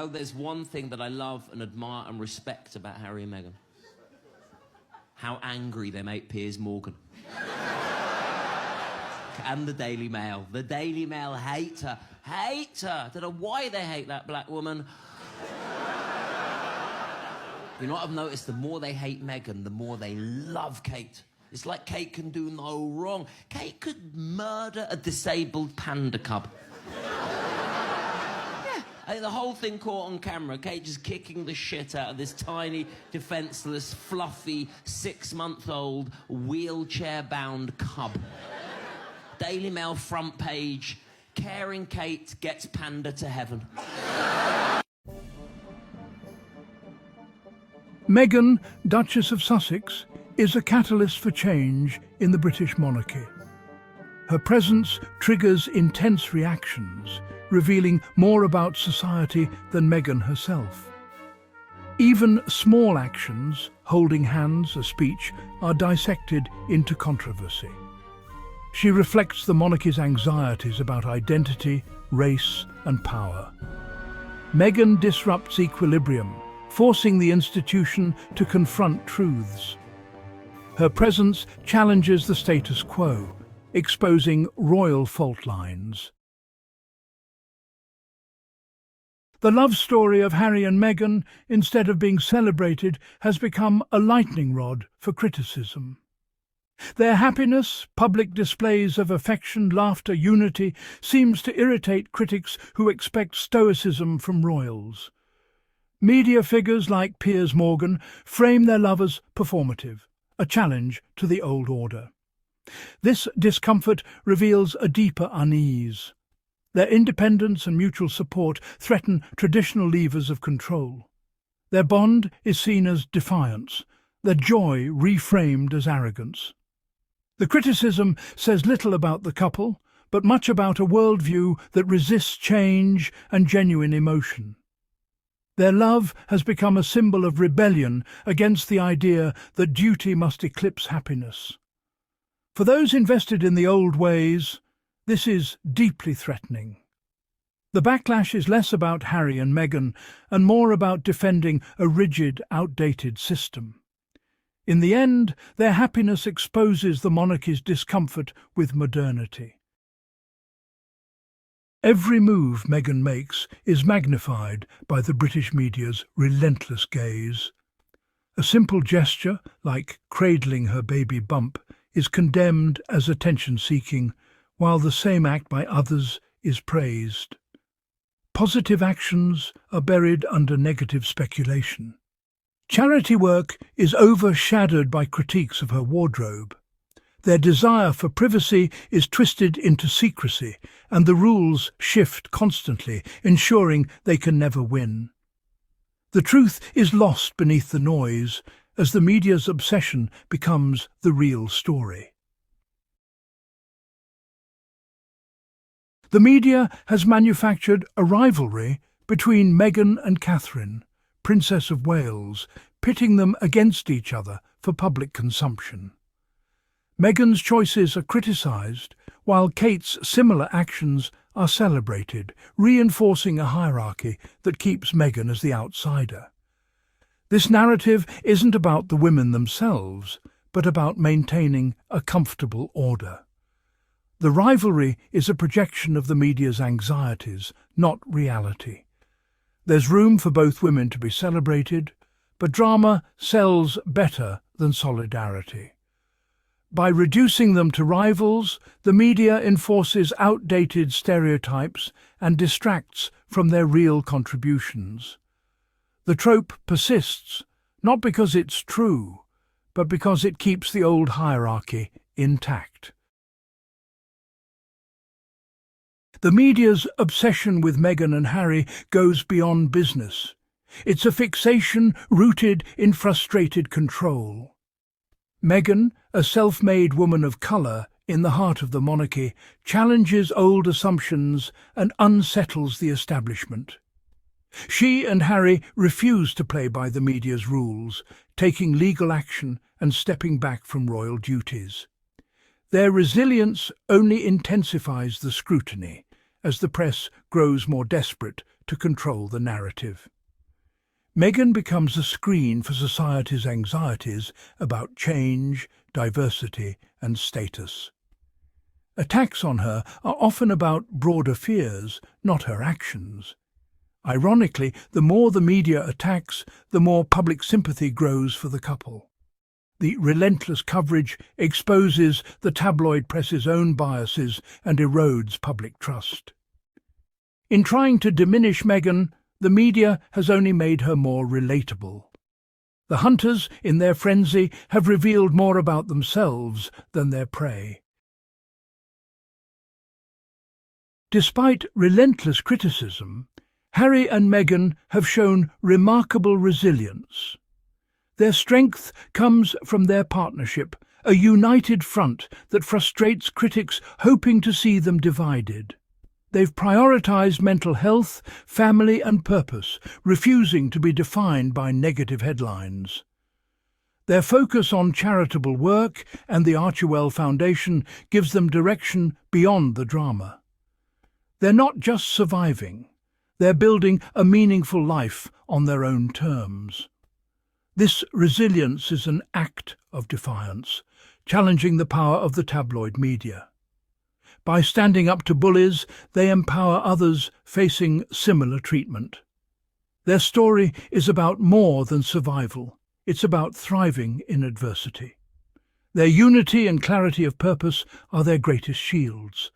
Oh, there's one thing that I love and admire and respect about Harry and Meghan. How angry they make Piers Morgan. And the Daily Mail. The Daily Mail hate her. Hate her. Don't know why they hate that black woman. You know what I've noticed? The more they hate Meghan, the more they love Kate. It's like Kate can do no wrong. Kate could murder a disabled panda cub. The whole thing caught on camera. Kate just kicking the shit out of this tiny, defenseless, fluffy, 6-month-old, wheelchair-bound cub. Daily Mail front page, caring Kate gets panda to heaven. Meghan, Duchess of Sussex, is a catalyst for change in the British monarchy. Her presence triggers intense reactions, revealing more about society than Meghan herself. Even small actions, holding hands, a speech, are dissected into controversy. She reflects the monarchy's anxieties about identity, race, and power. Meghan disrupts equilibrium, forcing the institution to confront truths. Her presence challenges the status quo, exposing royal fault lines. The love story of Harry and Meghan, instead of being celebrated, has become a lightning rod for criticism. Their happiness, public displays of affection, laughter, unity, seems to irritate critics who expect stoicism from royals. Media figures like Piers Morgan frame their love as performative, a challenge to the old order. This discomfort reveals a deeper unease. Their independence and mutual support threaten traditional levers of control. Their bond is seen as defiance, their joy reframed as arrogance. The criticism says little about the couple, but much about a worldview that resists change and genuine emotion. Their love has become a symbol of rebellion against the idea that duty must eclipse happiness. For those invested in the old ways, this is deeply threatening. The backlash is less about Harry and Meghan and more about defending a rigid, outdated system. In the end, their happiness exposes the monarchy's discomfort with modernity. Every move Meghan makes is magnified by the British media's relentless gaze. A simple gesture, like cradling her baby bump, is condemned as attention-seeking, while the same act by others is praised. Positive actions are buried under negative speculation. Charity work is overshadowed by critiques of her wardrobe. Their desire for privacy is twisted into secrecy, and the rules shift constantly, ensuring they can never win. The truth is lost beneath the noise, as the media's obsession becomes the real story. The media has manufactured a rivalry between Meghan and Catherine, Princess of Wales, pitting them against each other for public consumption. Meghan's choices are criticised, while Kate's similar actions are celebrated, reinforcing a hierarchy that keeps Meghan as the outsider. This narrative isn't about the women themselves, but about maintaining a comfortable order. The rivalry is a projection of the media's anxieties, not reality. There's room for both women to be celebrated, but drama sells better than solidarity. By reducing them to rivals, the media enforces outdated stereotypes and distracts from their real contributions. The trope persists, not because it's true, but because it keeps the old hierarchy intact. The media's obsession with Meghan and Harry goes beyond business. It's a fixation rooted in frustrated control. Meghan, a self-made woman of colour in the heart of the monarchy, challenges old assumptions and unsettles the establishment. She and Harry refuse to play by the media's rules, taking legal action and stepping back from royal duties. Their resilience only intensifies the scrutiny, as the press grows more desperate to control the narrative. Meghan becomes a screen for society's anxieties about change, diversity and status. Attacks on her are often about broader fears, not her actions. Ironically, the more the media attacks, the more public sympathy grows for the couple. The relentless coverage exposes the tabloid press's own biases and erodes public trust. In trying to diminish Meghan, the media has only made her more relatable. The hunters, in their frenzy, have revealed more about themselves than their prey. Despite relentless criticism, Harry and Meghan have shown remarkable resilience. Their strength comes from their partnership, a united front that frustrates critics hoping to see them divided. They've prioritized mental health, family and purpose, refusing to be defined by negative headlines. Their focus on charitable work and the Archewell Foundation gives them direction beyond the drama. They're not just surviving, they're building a meaningful life on their own terms. This resilience is an act of defiance, challenging the power of the tabloid media. By standing up to bullies, they empower others facing similar treatment. Their story is about more than survival. It's about thriving in adversity. Their unity and clarity of purpose are their greatest shields.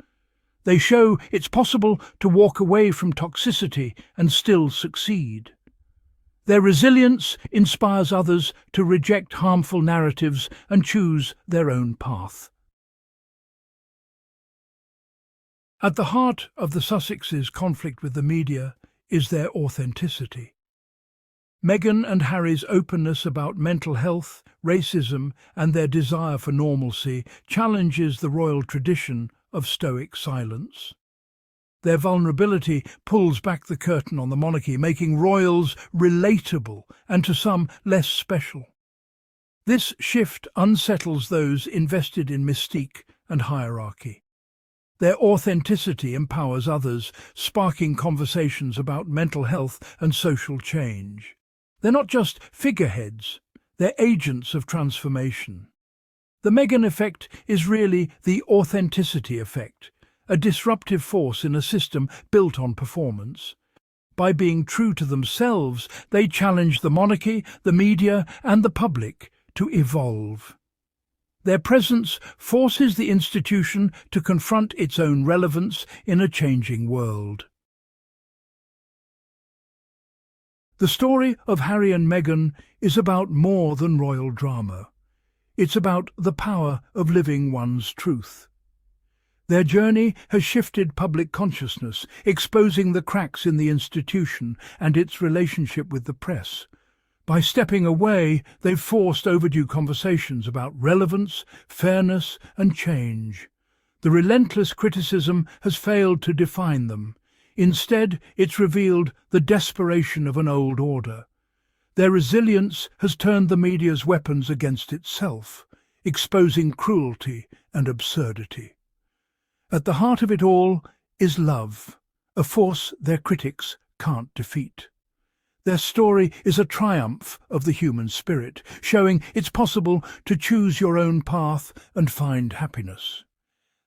They show it's possible to walk away from toxicity and still succeed. Their resilience inspires others to reject harmful narratives and choose their own path. At the heart of the Sussexes' conflict with the media is their authenticity. Meghan and Harry's openness about mental health, racism and their desire for normalcy challenges the royal tradition of stoic silence. Their vulnerability pulls back the curtain on the monarchy, making royals relatable and to some less special. This shift unsettles those invested in mystique and hierarchy. Their authenticity empowers others, sparking conversations about mental health and social change. They're not just figureheads, they're agents of transformation. The Meghan effect is really the authenticity effect, a disruptive force in a system built on performance. By being true to themselves, they challenge the monarchy, the media, and the public to evolve. Their presence forces the institution to confront its own relevance in a changing world. The story of Harry and Meghan is about more than royal drama. It's about the power of living one's truth. Their journey has shifted public consciousness, exposing the cracks in the institution and its relationship with the press. By stepping away, they've forced overdue conversations about relevance, fairness and change. The relentless criticism has failed to define them. Instead, it's revealed the desperation of an old order. Their resilience has turned the media's weapons against itself, exposing cruelty and absurdity. At the heart of it all is love, a force their critics can't defeat. Their story is a triumph of the human spirit, showing it's possible to choose your own path and find happiness.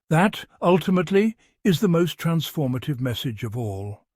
That, ultimately, is the most transformative message of all.